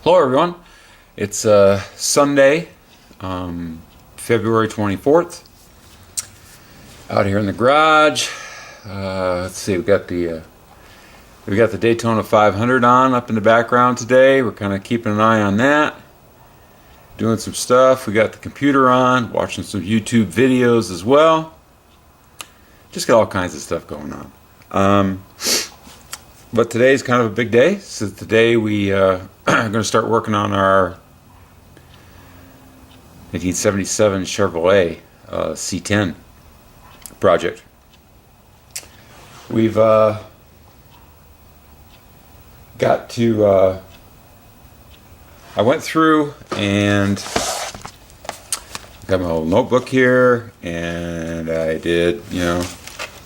Hello everyone, it's Sunday, February 24th, out here in the garage. Let's see, we got the Daytona 500 on up in the background today. We're kind of keeping an eye on that, doing some stuff. We got the computer on, watching some YouTube videos as well. Just got all kinds of stuff going on. But today's kind of a big day. So today we are going to start working on our 1977 Chevrolet C10 project. We've got to I went through and got my little notebook here, and I did,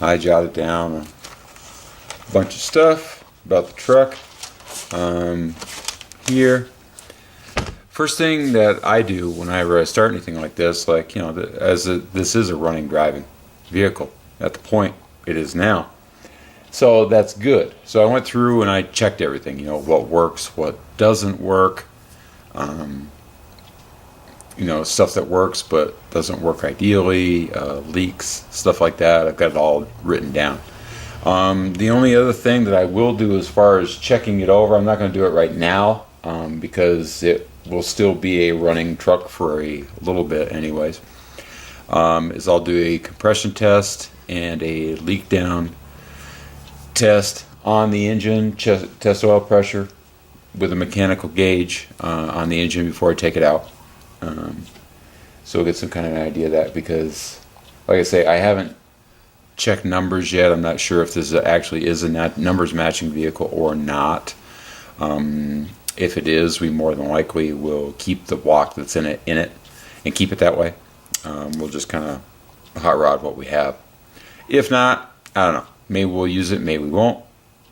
I jotted down a bunch of stuff about the truck here. First thing that I do when I start anything like this, this is a running driving vehicle at the point it is now, so that's good. So I went through and I checked everything, what works, what doesn't work, stuff that works but doesn't work ideally, leaks, stuff like that. I've got it all written down. The only other thing that I will do as far as checking it over, I'm not going to do it right now, because it will still be a running truck for a little bit anyways, is I'll do a compression test and a leak down test on the engine, test oil pressure with a mechanical gauge on the engine before I take it out. So we'll get some kind of an idea of that, because like I say, I haven't check numbers yet. I'm not sure if this actually is a numbers matching vehicle or not. If it is, we more than likely will keep the block that's in it and keep it that way. We'll just kind of hot rod what we have. If not, I don't know, maybe we'll use it, maybe we won't.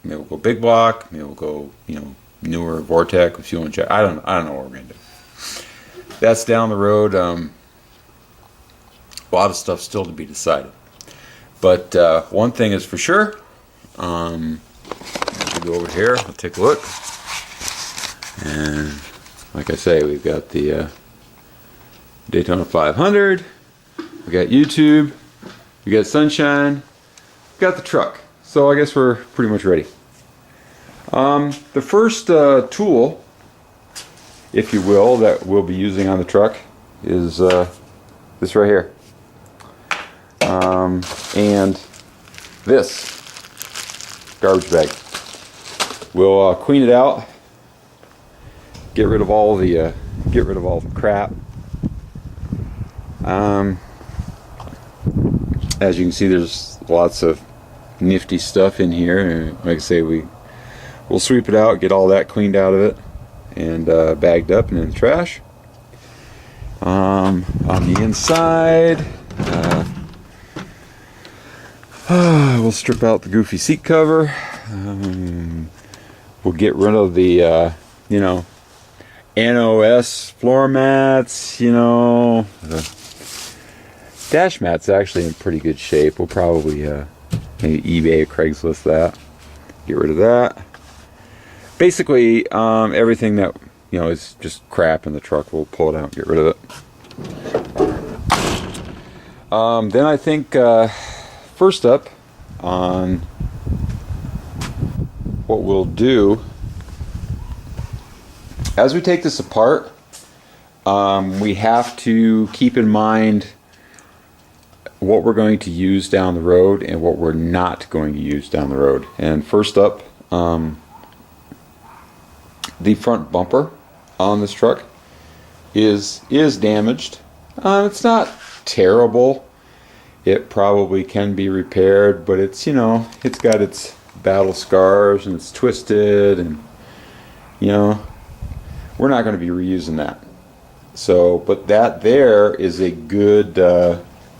Maybe we'll go big block, maybe we'll go newer Vortec with fuel injection. I don't know what we're gonna do. That's down the road. A lot of stuff still to be decided. But one thing is for sure, I'll go over here, I'll take a look, and like I say, we've got the Daytona 500, we got YouTube, we got sunshine, we got the truck, so I guess we're pretty much ready. The first tool, if you will, that we'll be using on the truck is this right here. And this garbage bag. We'll clean it out, get rid of all the crap. As you can see, there's lots of nifty stuff in here. Like I say, we'll sweep it out, get all that cleaned out of it, and bagged up and in the trash. On the inside, we'll strip out the goofy seat cover. We'll get rid of the NOS floor mats. The dash mat's actually in pretty good shape. We'll probably maybe eBay or Craigslist that. Get rid of that. Basically, everything that is just crap in the truck, we'll pull it out and get rid of it. Then I think first up on what we'll do, as we take this apart, we have to keep in mind what we're going to use down the road and what we're not going to use down the road. And first up, the front bumper on this truck is damaged. It's not terrible. It probably can be repaired, but it's it's got its battle scars and it's twisted, and we're not going to be reusing that. So, but that there is a good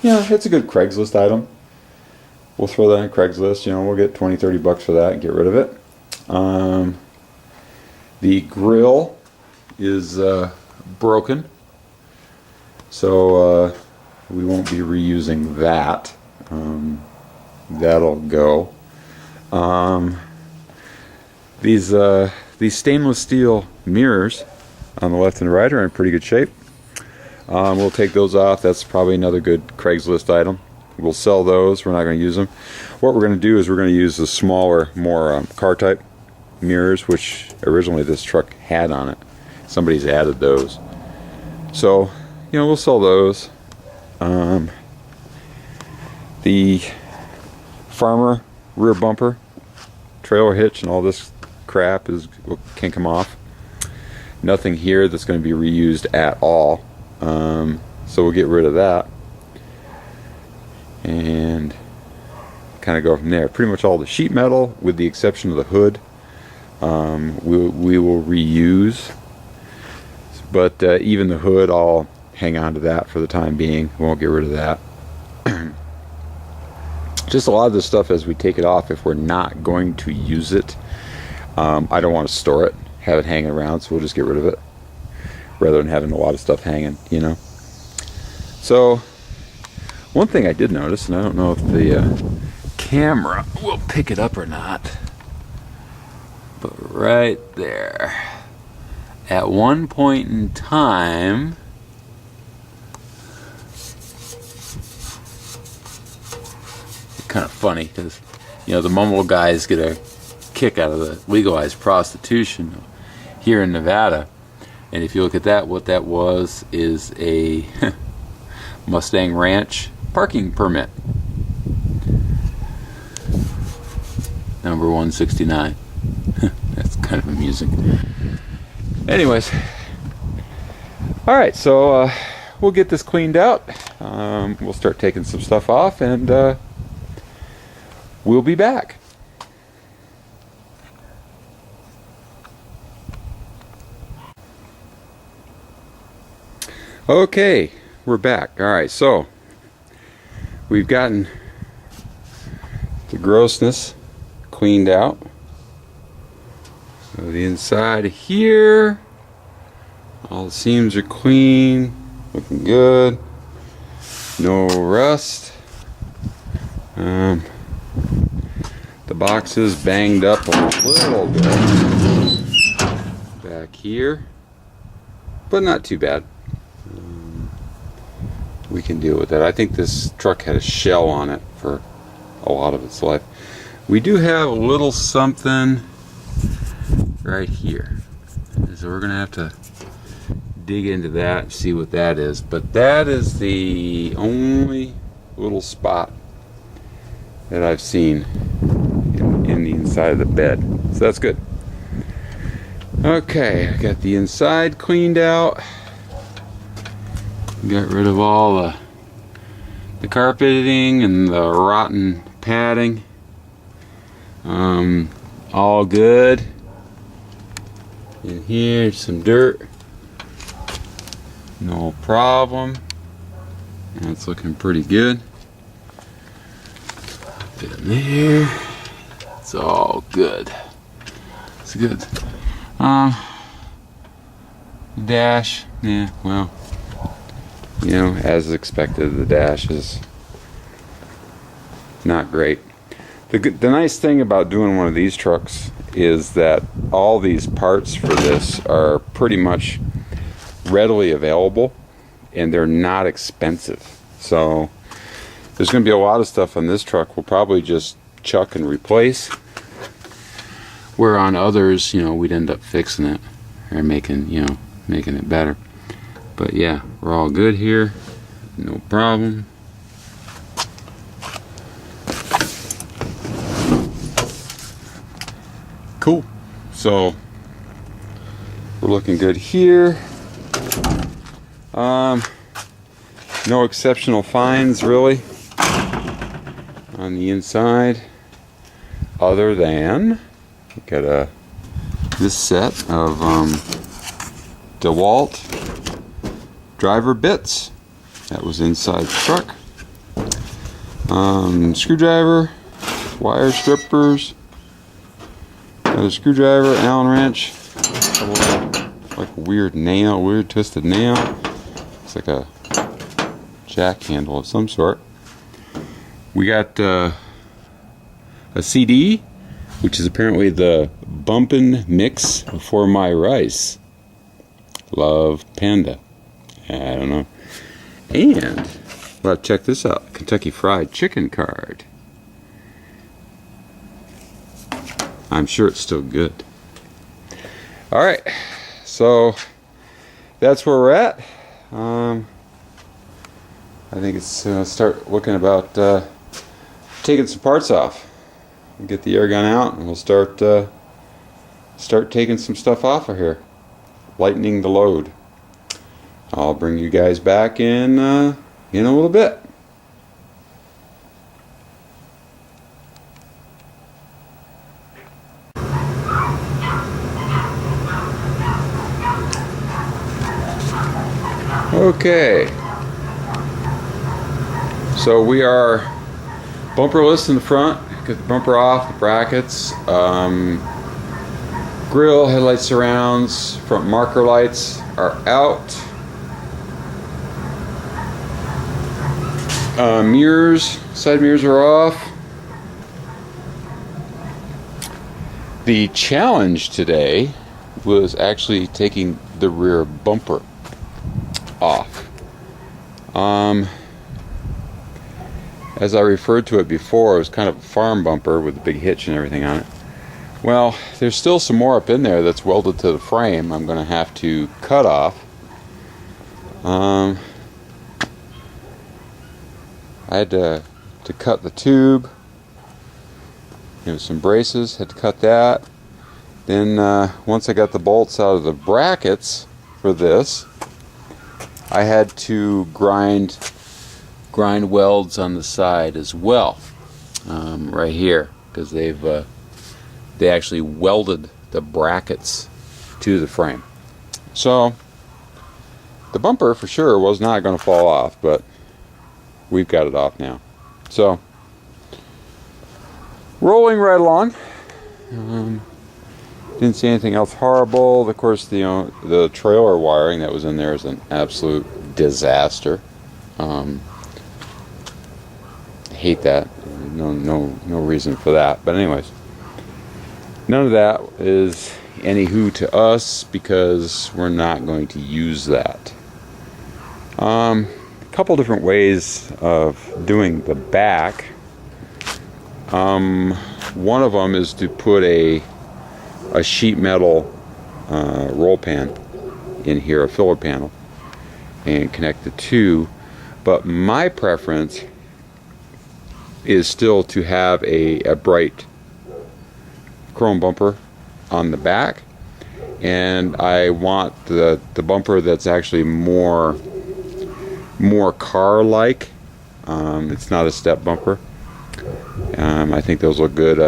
it's a good Craigslist item. We'll throw that on Craigslist. We'll get $20-30 for that and get rid of it. The grill is broken, so we won't be reusing that. That'll go. These stainless steel mirrors on the left and right are in pretty good shape. We'll take those off. That's probably another good Craigslist item. We'll sell those. We're not going to use them. What we're going to do is we're going to use the smaller, more car type mirrors, which originally this truck had on it. Somebody's added those. So, you know, we'll sell those. The farmer rear bumper, trailer hitch, and all this crap can come off. Nothing here that's going to be reused at all. So we'll get rid of that and kind of go from there. Pretty much all the sheet metal, with the exception of the hood, we will reuse. But even the hood, I'll hang on to that for the time being. We won't get rid of that. Just a lot of this stuff, as we take it off, if we're not going to use it, I don't want to store it, have it hanging around, so we'll just get rid of it rather than having a lot of stuff hanging, you know. So one thing I did notice, and I don't know if the camera will pick it up or not, but right there, at one point in time, kind of funny because, you know, the mumble guys get a kick out of the legalized prostitution here in Nevada, and if you look at that, what that was is a Mustang Ranch parking permit, number 169. That's kind of amusing. Anyways, all right, so we'll get this cleaned out. We'll start taking some stuff off, and we'll be back. Okay, we're back. All right, so we've gotten the grossness cleaned out. So the inside here, all the seams are clean, looking good, no rust. The box is banged up a little bit back here, but not too bad. We can deal with that. I think this truck had a shell on it for a lot of its life. We do have a little something right here, so we're gonna have to dig into that and see what that is, but that is the only little spot that I've seen in the inside of the bed, so that's good. Okay, I got the inside cleaned out, got rid of all the carpeting and the rotten padding. All good. In here, some dirt, no problem. That's looking pretty good. Bit in there. It's all good. It's good. Dash, yeah, well, you know, as expected, the dash is not great. The nice thing about doing one of these trucks is that all these parts for this are pretty much readily available, and they're not expensive. So there's going to be a lot of stuff on this truck we'll probably just chuck and replace, where on others, you know, we'd end up fixing it or making it better. But yeah, we're all good here, no problem. Cool. So we're looking good here. No exceptional finds really on the inside, other than got this set of DeWalt driver bits that was inside the truck. Screwdriver, wire strippers, another screwdriver, Allen wrench, like a weird twisted nail. It's like a jack handle of some sort. We got a CD, which is apparently the bumpin' mix for my rice. Love Panda. I don't know. And, well, check this out. Kentucky Fried Chicken card. I'm sure it's still good. Alright, so that's where we're at. I think it's start looking about taking some parts off. We'll get the air gun out and we'll start taking some stuff off of here. Lightening the load. I'll bring you guys back in a little bit. Okay, so we are bumperless in the front. Get the bumper off, the brackets, grill, headlight surrounds, front marker lights are out. Mirrors, side mirrors are off. The challenge today was actually taking the rear bumper off. As I referred to it before, it was kind of a farm bumper with a big hitch and everything on it. Well, there's still some more up in there that's welded to the frame I'm going to have to cut off. I had to cut the tube. There was some braces, had to cut that. Then once I got the bolts out of the brackets for this, I had to grind welds on the side as well, right here, because they actually welded the brackets to the frame. So the bumper for sure was not going to fall off, but we've got it off now. So rolling right along. Didn't see anything else horrible. Of course, the trailer wiring that was in there is an absolute disaster. Hate that. No reason for that. But anyways, none of that is any hoo to us because we're not going to use that. A couple different ways of doing the back. One of them is to put a sheet metal roll pan in here, a filler panel, and connect the two. But my preference is still to have a bright chrome bumper on the back, and I want the bumper that's actually more car-like. It's not a step bumper. I think those look good.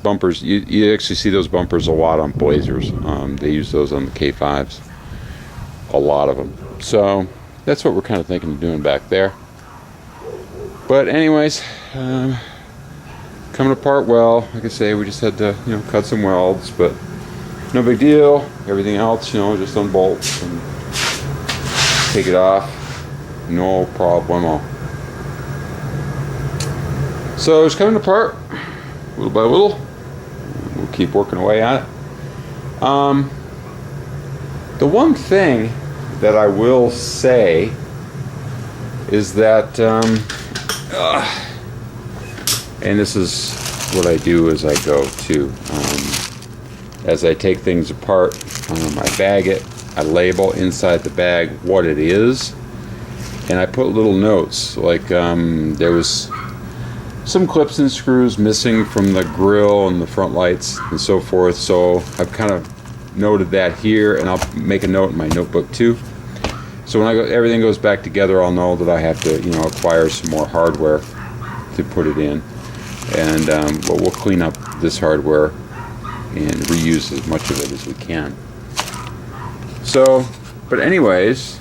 Bumpers, you actually see those bumpers a lot on Blazers. They use those on the K5s, a lot of them. So that's what we're kind of thinking of doing back there. But anyways, coming apart well. Like I say, we just had to cut some welds, but no big deal. Everything else, just unbolt and take it off, no problemo. So it's coming apart little by little. We'll keep working away at it. The one thing that I will say is that, and this is what I do as I go too. As I take things apart, I bag it, I label inside the bag what it is, and I put little notes like there was some clips and screws missing from the grill and the front lights and so forth, so I've kind of noted that here, and I'll make a note in my notebook too. So when everything goes back together, I'll know that I have to acquire some more hardware to put it in, and but we'll clean up this hardware and reuse as much of it as we can. So, but anyways,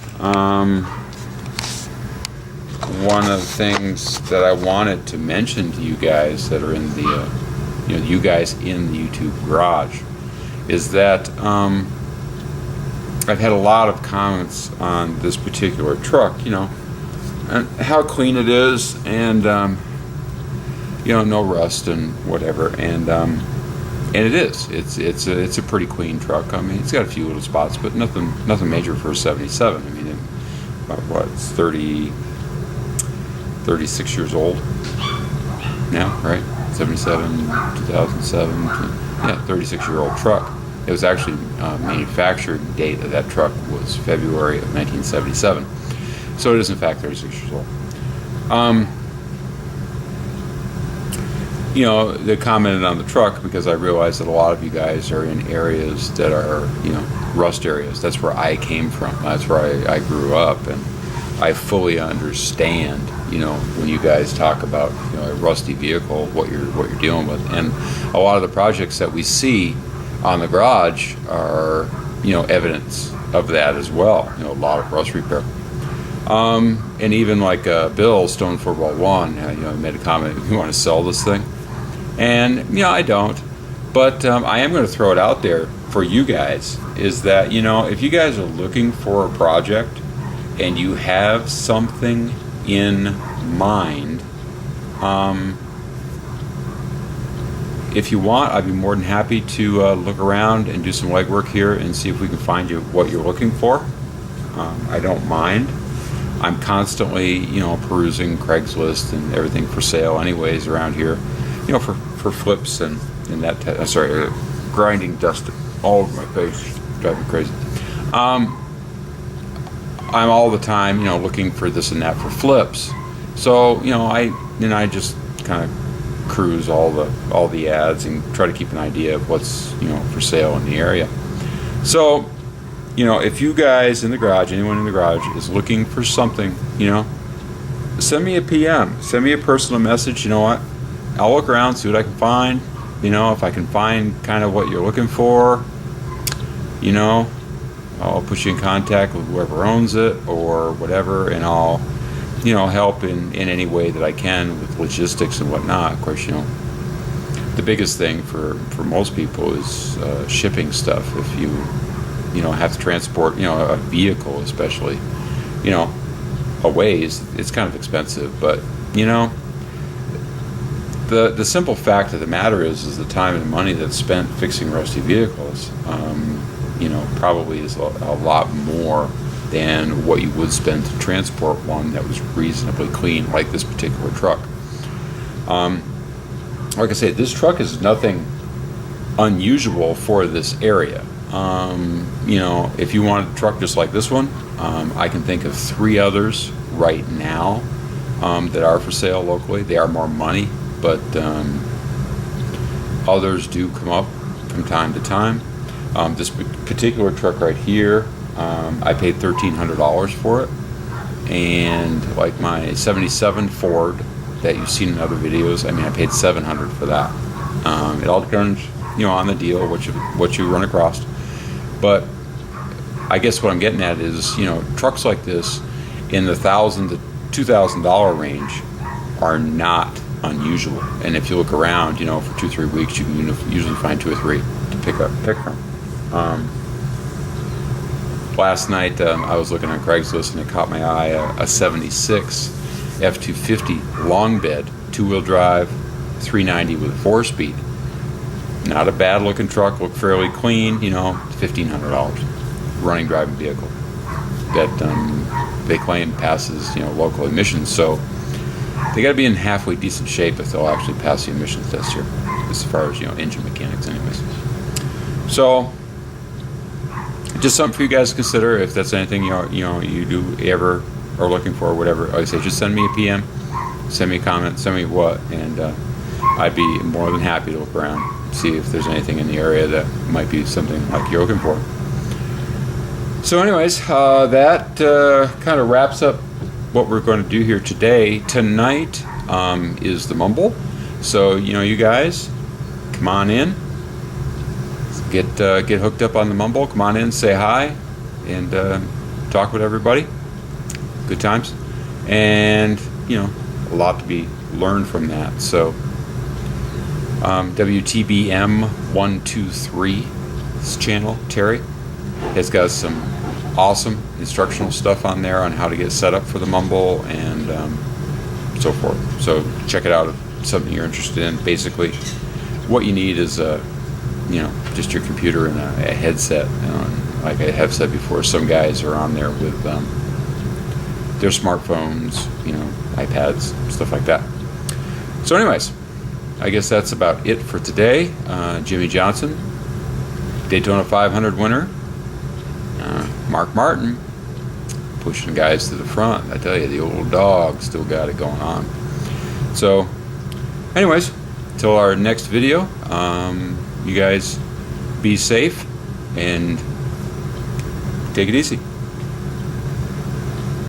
one of the things that I wanted to mention to you guys that are in the, you guys in the YouTube garage, is that I've had a lot of comments on this particular truck, and how clean it is, and no rust and whatever. And And it is. It's a pretty clean truck. I mean, it's got a few little spots, but nothing major for a 77. I mean, it's 36 years old now, right? 77, 2007. Yeah, 36-year-old truck. It was actually manufactured date of that truck was February of 1977. So it is in fact 36 years old. You know, they commented on the truck because I realized that a lot of you guys are in areas that are, you know, rust areas. That's where I came from. That's where I grew up, and I fully understand, you know, when you guys talk about, you know, a rusty vehicle, what you're dealing with. And a lot of the projects that we see on the garage are, you know, evidence of that as well. You know, a lot of rust repair. And even like Bill Stone 4x1, you know, made a comment, you want to sell this thing? And, you know, I don't. But I am going to throw it out there for you guys, is that, you know, if you guys are looking for a project and you have something in mind, if you want, I'd be more than happy to look around and do some legwork here and see if we can find you what you're looking for. I don't mind. I'm constantly, you know, perusing Craigslist and everything for sale anyways around here, you know, for flips and that, grinding dust all over my face, driving me crazy. I'm all the time, you know, looking for this and that for flips. So, you know, I just kind of cruise all the ads and try to keep an idea of what's, you know, for sale in the area. So, you know, if you guys in the garage, anyone in the garage is looking for something, you know, send me a PM, send me a personal message. You know what? I'll look around, see what I can find. You know, if I can find kind of what you're looking for, you know, I'll put you in contact with whoever owns it or whatever, and I'll, you know, help in any way that I can with logistics and whatnot. Of course, you know, the biggest thing for most people is shipping stuff. If you know, have to transport, you know, a vehicle especially, you know, a ways, it's kind of expensive. But, you know, the simple fact of the matter is the time and money that's spent fixing rusty vehicles, you know, probably is a lot more than what you would spend to transport one that was reasonably clean, like this particular truck. Like I say, this truck is nothing unusual for this area. You know, if you want a truck just like this one, I can think of 3 others right now that are for sale locally. They are more money, but others do come up from time to time. This particular truck right here, I paid $1,300 for it, and like my 77 Ford that you've seen in other videos, I mean, I paid $700 for that. It all depends, you know, on the deal, what you run across. But I guess what I'm getting at is, you know, trucks like this in the $1,000 to $2,000 range are not unusual. And if you look around, you know, for 2-3 weeks, you can usually find 2 or 3 to pick from. Last night I was looking on Craigslist and it caught my eye, a 76 F250 long bed, 2-wheel drive, 390 with a 4-speed. Not a bad looking truck, looked fairly clean, you know, $1,500. Running driving vehicle that they claim passes, you know, local emissions. So they got to be in halfway decent shape if they'll actually pass the emissions test here, as far as, you know, engine mechanics anyways. So just something for you guys to consider if that's anything you do ever are looking for or whatever. Like I say, just send me a PM, send me a comment, send me what, and I'd be more than happy to look around, see if there's anything in the area that might be something like you're looking for. So anyways, that kind of wraps up what we're going to do here today. Tonight is the Mumble. So, you know, you guys, come on in. Get hooked up on the Mumble. Come on in, say hi, and talk with everybody. Good times. And, you know, a lot to be learned from that. So, WTBM123, this channel, Terry, has got some awesome instructional stuff on there on how to get set up for the Mumble and so forth. So check it out if it's something you're interested in. Basically, what you need is a you know, just your computer and a headset. Like I have said before, some guys are on there with their smartphones, you know, iPads, stuff like that. So anyways, I guess that's about it for today. Jimmy Johnson, Daytona 500 winner. Mark Martin, pushing guys to the front. I tell you, the old dog still got it going on. So anyways, till our next video, you guys be safe and take it easy.